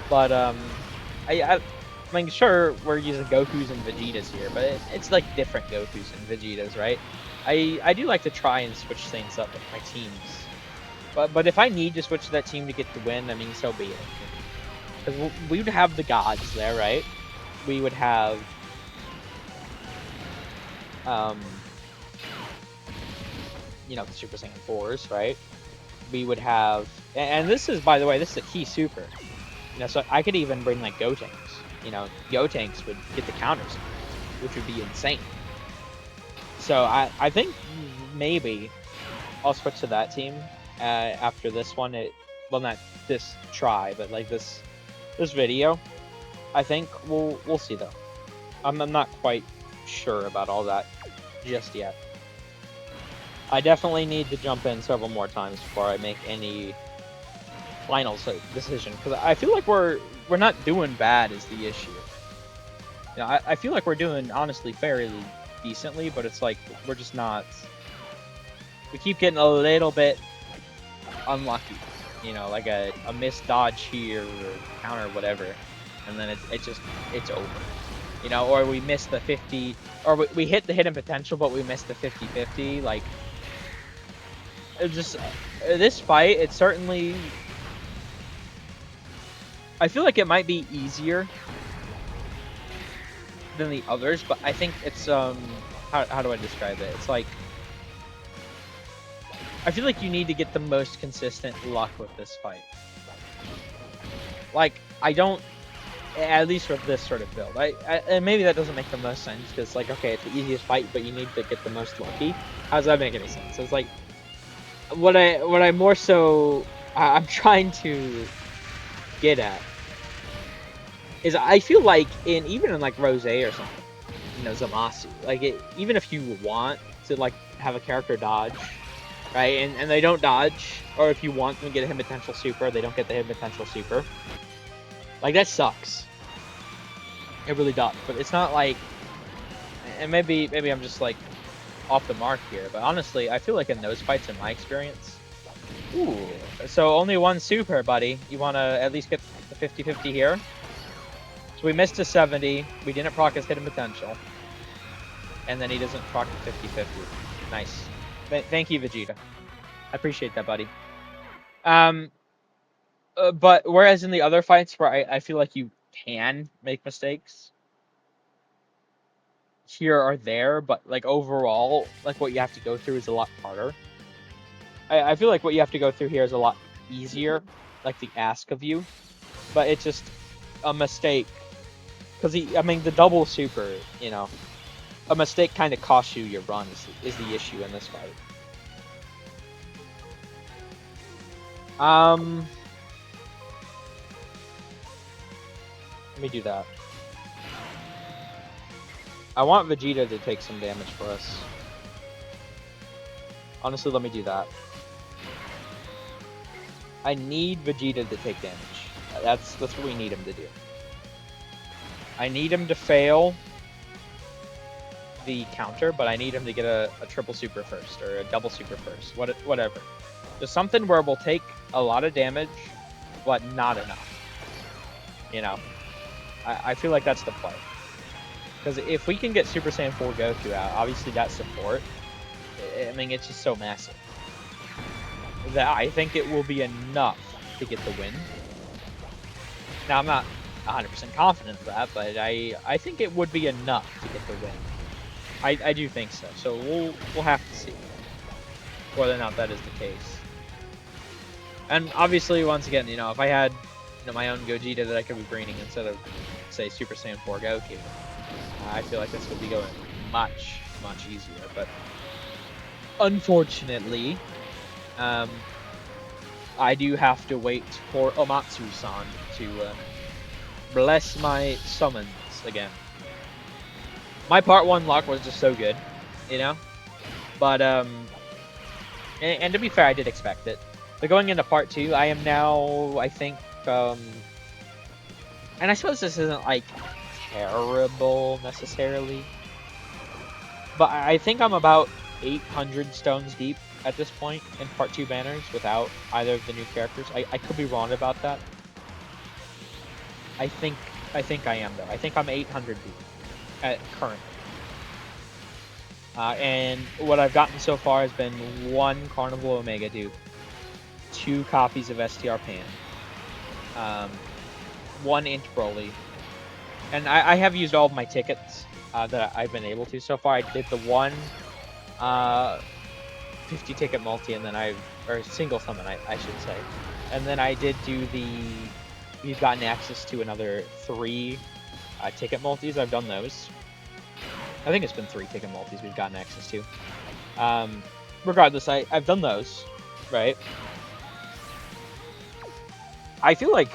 but I mean sure we're using Gokus and Vegetas here, but it's like different Gokus and Vegetas, right? I do like to try and switch things up with my teams. But if I need to switch to that team to get the win, I mean, so be it. Because we would have the gods there, right? We would have, you know, the Super Saiyan 4s, right? We would have, and this is, by the way, this is a key super. You know, so I could even bring like Gotenks. You know, Gotenks would get the counters, which would be insane. So I think maybe I'll switch to that team after this one. Well, not this try, but like this video. I think we'll see though. I'm not quite sure about all that just yet. I definitely need to jump in several more times before I make any final decision, because I feel like we're not doing bad is the issue. You know, I feel like we're doing honestly fairly decently, but it's like we're just not. We keep getting a little bit unlucky, you know, like a missed dodge here or counter whatever, and then it's over, you know, or we miss the 50, or we hit the hidden potential but we missed the 50-50. Like, it's just this fight, it's certainly, I feel like it might be easier than the others, but I think it's how do I describe it? It's like I feel like you need to get the most consistent luck with this fight. Like, I don't, at least with this sort of build. And maybe that doesn't make the most sense, because, like, okay, it's the easiest fight, but you need to get the most lucky. How does that make any sense? It's like, what I more so, I'm trying to get at is I feel like even in, like, Rose or something, you know, Zamasu, like, even if you want to, like, have a character dodge, right? And they don't dodge, or if you want them to get a hidden potential super, they don't get the hidden potential super. Like, that sucks. It really does. But it's not like, and maybe I'm just like off the mark here, but honestly, I feel like in those fights, in my experience, ooh, so only one super, buddy. You want to at least get the 50-50 here. So we missed a 70. We didn't proc his hidden potential, and then he doesn't proc the 50-50. Nice. Thank you, Vegeta. I appreciate that, buddy. But whereas in the other fights where I feel like you can make mistakes here or there, but like overall, like what you have to go through is a lot harder. I feel like what you have to go through here is a lot easier, like the ask of you, but it's just a mistake. Because I mean, the double super, you know, a mistake kind of costs you your run is the issue in this fight. Let me do that. I want Vegeta to take some damage for us. Honestly, let me do that. I need Vegeta to take damage. That's what we need him to do. I need him to fail the counter, but I need him to get a triple super first, or a double super first, whatever. Just something where we'll take a lot of damage, but not enough. You know, I feel like that's the play. Because if we can get Super Saiyan 4 Goku out, obviously that support, I mean, it's just so massive. That I think it will be enough to get the win. Now, I'm not 100% confident of that, but I think it would be enough to get the win. I do think so. So we'll have to see whether or not that is the case. And obviously, once again, you know, if I had my own Gogeta that I could be greening instead of, say, Super Saiyan 4 Goku, I feel like this would be going much easier. But unfortunately, I do have to wait for Omatsu-san to bless my summons again. My part 1 luck was just so good, you know? But, and to be fair, I did expect it. But going into part 2, I am now, I think, and I suppose this isn't, like, terrible, necessarily. But I think I'm about 800 stones deep at this point in part 2 banners without either of the new characters. I could be wrong about that. I think I am, though. I think I'm 800 deep at currently. And what I've gotten so far has been 1 Carnival Omega Dupe, 2 copies of STR Pan, 1 Int Broly, and I have used all of my tickets that I've been able to so far. I did the 1 50 ticket multi, and then or single summon, I should say, and then I did do we've gotten access to another 3 ticket multis. I've done those. I think it's been 3 ticket multis we've gotten access to. Regardless, I've done those, right? I feel like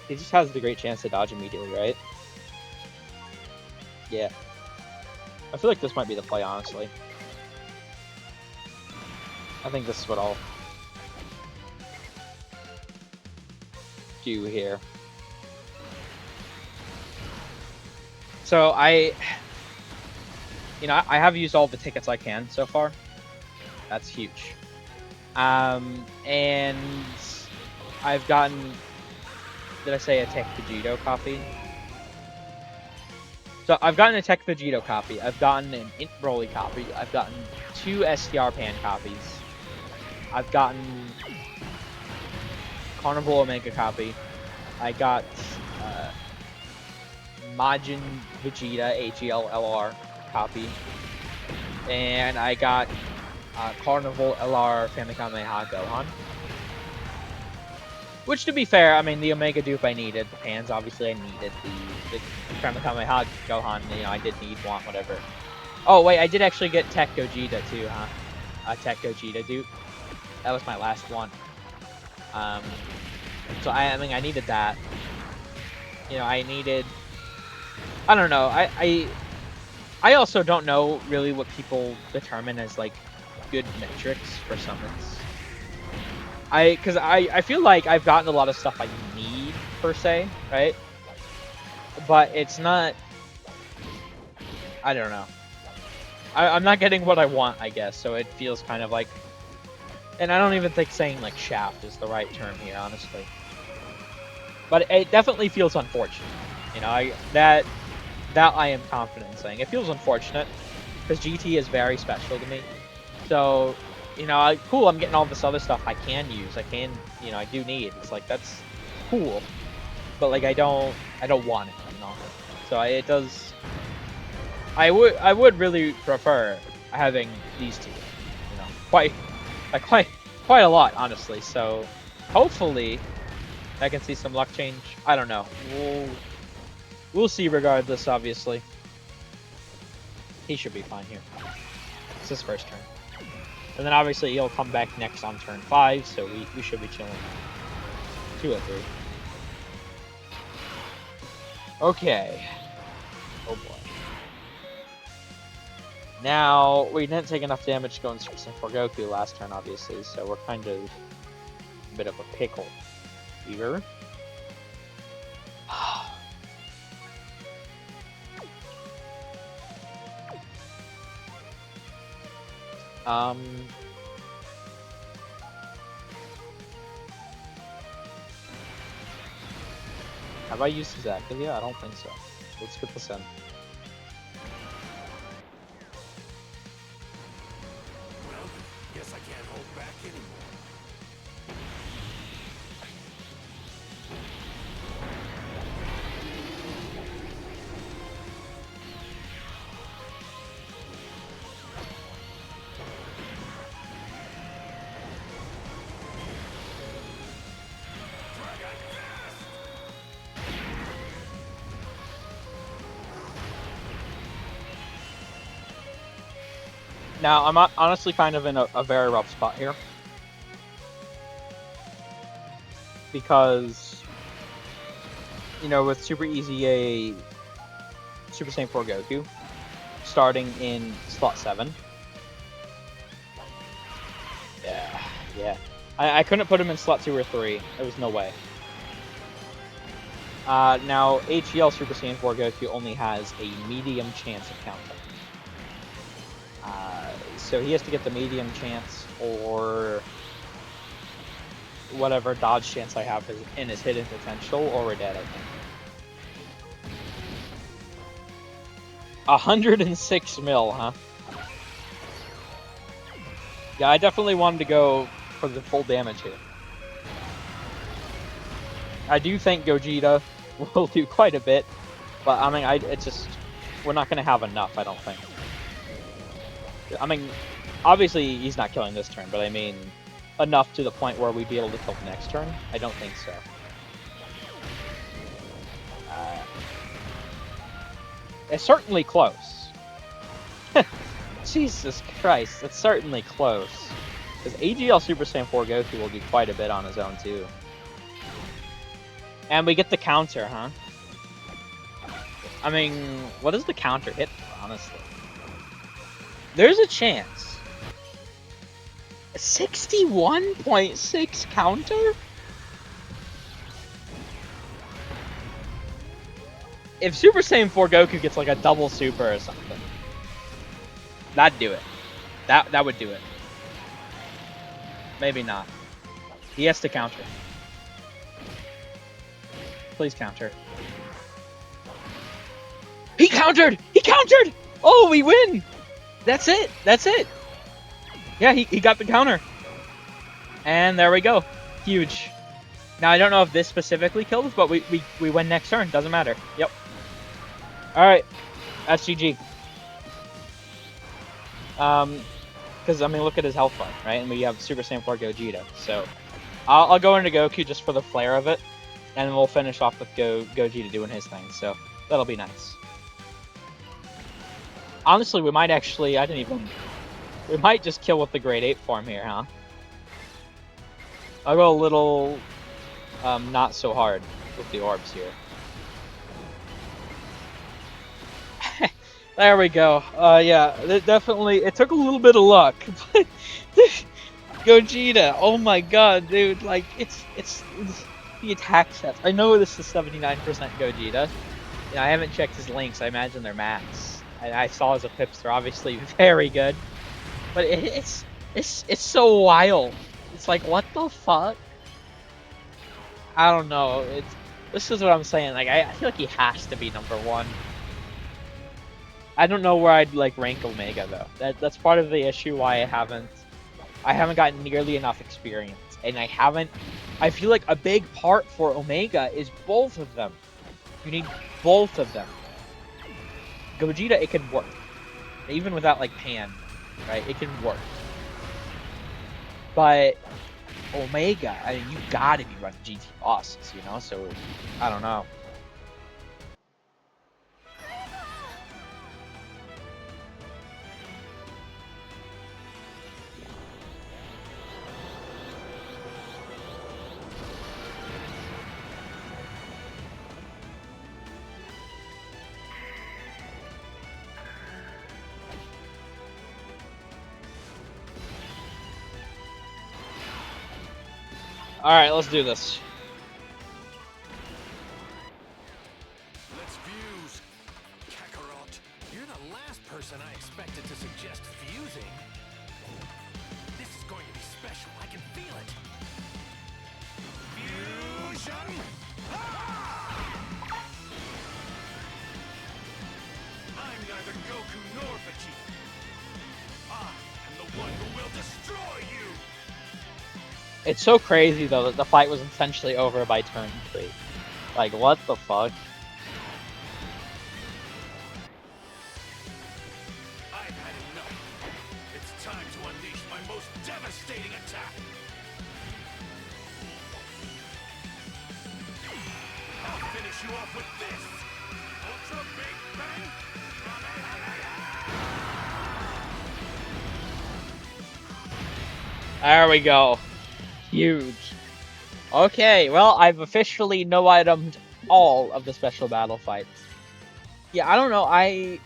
he just has the great chance to dodge immediately, right? Yeah. I feel like this might be the play, honestly. I think this is what I'll do here. So I have used all the tickets I can so far. That's huge. And I've gotten, did I say a Tech Vegito copy? So I've gotten a Tech Vegito copy. I've gotten an Int Broly copy. I've gotten 2 STR Pan copies. I've gotten Carnival Omega copy. I got Majin Vegeta HEL-LR copy. And I got Carnival LR Famikameha Gohan. Which, to be fair, I mean, the Omega Dupe I needed. The Pans, obviously, I needed. The Famikameha Gohan, I did need, want, whatever. Oh, wait, I did actually get Tech Gogeta, too, huh? Tech Gogeta Dupe. That was my last one. So, I mean, I needed that. I needed... I don't know. I also don't know, really, what people determine as, like, good metrics for summons. Because I feel like I've gotten a lot of stuff I need, per se, right? But it's not... I don't know. I'm not getting what I want, I guess, so it feels kind of like... And I don't even think saying, like, shaft is the right term here, honestly. But it definitely feels unfortunate. That I am confident in saying. It feels unfortunate, because GT is very special to me. So... cool, I'm getting all this other stuff I can use. I do need. It's like, that's cool. But, like, I don't want it, So it does... I would really prefer having these two. Quite a lot, honestly. So, hopefully, I can see some luck change. I don't know. We'll see regardless, obviously. He should be fine here. It's his first turn. And then obviously he'll come back next on turn 5, so we should be chilling. 2 or 3. Okay. Oh boy. Now, we didn't take enough damage going Super Saiyan 4 Goku last turn, obviously, so we're kind of a bit of a pickle here. Have I used his active yet? I don't think so. Let's get this in. Well, guess I can't hold back anymore. Now, I'm honestly kind of in a very rough spot here. Because, you know, with Super Easy A Super Saiyan 4 Goku, starting in slot 7. Yeah. I couldn't put him in slot 2 or 3. There was no way. Now, HEL Super Saiyan 4 Goku only has a medium chance of counting. So he has to get the medium chance, or whatever dodge chance I have in his hidden potential, or we're dead, I think. 106 mil, huh? Yeah, I definitely wanted to go for the full damage here. I do think Gogeta will do quite a bit, but I mean, it's just, we're not going to have enough, I don't think. I mean, obviously he's not killing this turn, but I mean, enough to the point where we'd be able to kill the next turn? I don't think so. It's certainly close. Jesus Christ, it's certainly close. Because AGL Super Saiyan 4 Goku will do quite a bit on his own, too. And we get the counter, huh? I mean, what does the counter hit for, honestly? There's a chance. 61.6 counter? If Super Saiyan 4 Goku gets like a double super or something, that'd do it. That would do it. Maybe not. He has to counter. Please counter. He countered! He countered! Oh, we win! That's it! That's it! Yeah, he got the counter. And there we go. Huge. Now, I don't know if this specifically killed us, but we win next turn. Doesn't matter. Yep. Alright. That's GG. Because, I mean, look at his health bar, right? And we have Super Saiyan 4 Gogeta. So, I'll go into Goku just for the flair of it. And we'll finish off with Gogeta doing his thing. So, that'll be nice. Honestly, we might actually... We might just kill with the Grade 8 form here, huh? I'll go a little... not so hard with the orbs here. There we go. Yeah, definitely... It took a little bit of luck. But Gogeta, oh my god, dude. Like, it's the attack stats. I know this is 79% Gogeta. You know, I haven't checked his links. I imagine they're max. I saw as a pips, they're obviously very good. But it's so wild. It's like, what the fuck? I don't know. This is what I'm saying. Like, I feel like he has to be number 1. I don't know where I'd like rank Omega though. That's part of the issue why I haven't gotten nearly enough experience. And I feel like a big part for Omega is both of them. You need both of them. Gogeta, it can work. Even without like Pan, right? It can work. But Omega, I mean, you gotta be running GT bosses, you know? So, I don't know. All right, let's do this. Let's fuse. Kakarot, you're the last person I expected to suggest fusing. This is going to be special. I can feel it. Fusion! I'm neither Goku nor Vegeta. I am the one who will destroy you! It's so crazy though that the fight was essentially over by turn 3. Like, what the fuck? I've had enough. It's time to unleash my most devastating attack. I'll finish you off with this. Ultra Big Bang. There we go. Huge. Okay, well, I've officially no-itemed all of the special battle fights. Yeah, I don't know. I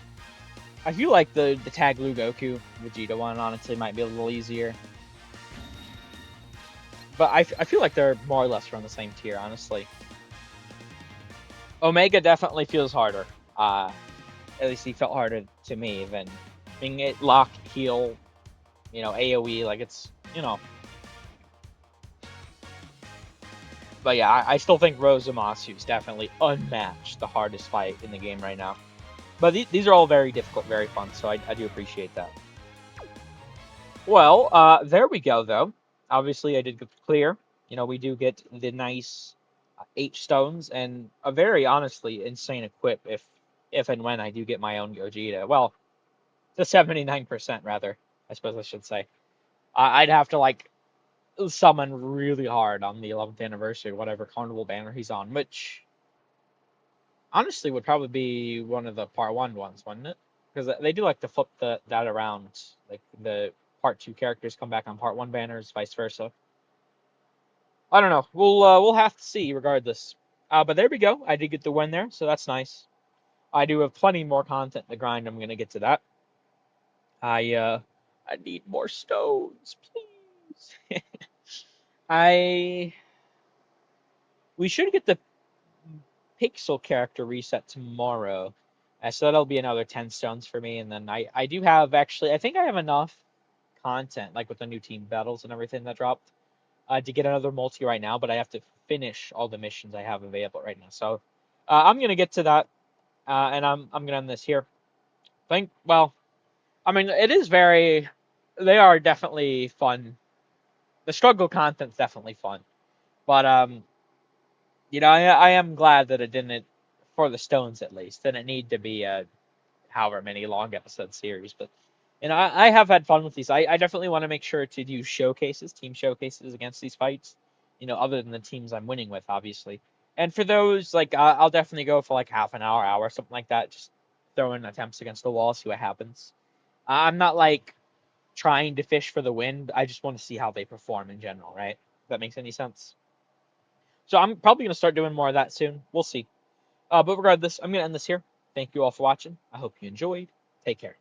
feel like the Tag Lu Goku Vegeta one honestly might be a little easier. But I feel like they're more or less from the same tier, honestly. Omega definitely feels harder. At least he felt harder to me than being it lock, heal, AoE, like it's. But yeah, I still think Rosamasu is definitely unmatched, the hardest fight in the game right now. But these are all very difficult, very fun, so I do appreciate that. Well, there we go, though. Obviously, I did get clear. We do get the nice H stones and a very, honestly, insane equip if and when I do get my own Gogeta. Well, the 79%, rather, I suppose I should say. I'd have to, like, summon really hard on the 11th anniversary, whatever carnival banner he's on, which honestly would probably be one of the part 1 ones, wouldn't it? Because they do like to flip that around. Like the part 2 characters come back on part 1 banners, vice versa. I don't know. We'll have to see regardless. But there we go. I did get the win there, so that's nice. I do have plenty more content to grind. I'm gonna get to that. I need more stones, please. I We should get the pixel character reset tomorrow. So that'll be another 10 stones for me. And then I do have actually, I think I have enough content, like with the new team battles and everything that dropped, to get another multi right now, but I have to finish all the missions I have available right now. So I'm going to get to that, and I'm going to end this here. Well, I mean, they are definitely fun. The struggle content's definitely fun. But I am glad that it didn't, for the stones at least, didn't need to be a however many long episode series. But I have had fun with these. I definitely want to make sure to do team showcases against these fights. Other than the teams I'm winning with, obviously. And for those, like I'll definitely go for like half an hour, something like that. Just throwing attempts against the wall, see what happens. I'm not like trying to fish for the win. I just want to see how they perform in general, right? If that makes any sense. So I'm probably gonna start doing more of that soon. We'll see. But regardless, I'm gonna end this here. Thank you all for watching. I hope you enjoyed. Take care.